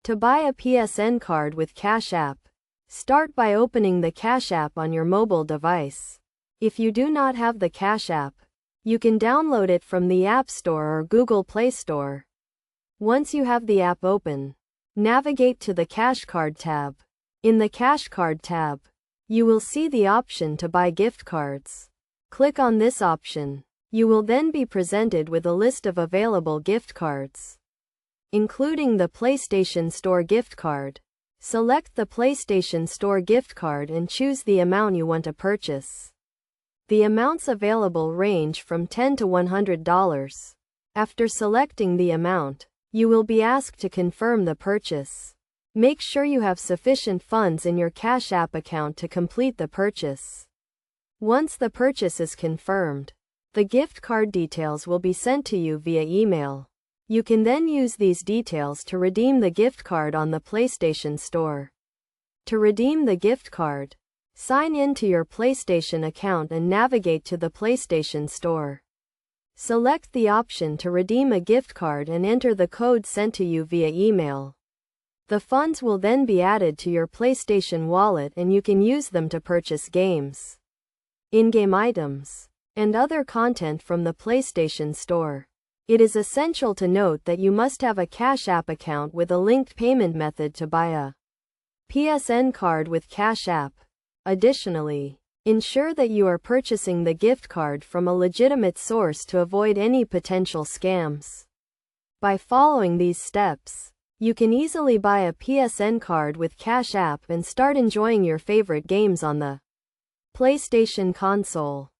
To buy a PSN card with Cash App, start by opening the Cash App on your mobile device. If you do not have the Cash App, you can download it from the App Store or Google Play Store. Once you have the app open, navigate to the Cash Card tab. In the Cash Card tab, you will see the option to buy gift cards. Click on this option. You will then be presented with a list of available gift cards, including the PlayStation Store gift card. Select the PlayStation Store gift card and choose the amount you want to purchase. The amounts available range from $10 to $100. After selecting the amount, you will be asked to confirm the purchase. Make sure you have sufficient funds in your Cash App account to complete the purchase. Once the purchase is confirmed, the gift card details will be sent to you via email. You can then use these details to redeem the gift card on the PlayStation Store. To redeem the gift card, sign in to your PlayStation account and navigate to the PlayStation Store. Select the option to redeem a gift card and enter the code sent to you via email. The funds will then be added to your PlayStation wallet and you can use them to purchase games, in-game items, and other content from the PlayStation Store. It is essential to note that you must have a Cash App account with a linked payment method to buy a PSN card with Cash App. Additionally, ensure that you are purchasing the gift card from a legitimate source to avoid any potential scams. By following these steps, you can easily buy a PSN card with Cash App and start enjoying your favorite games on the PlayStation console.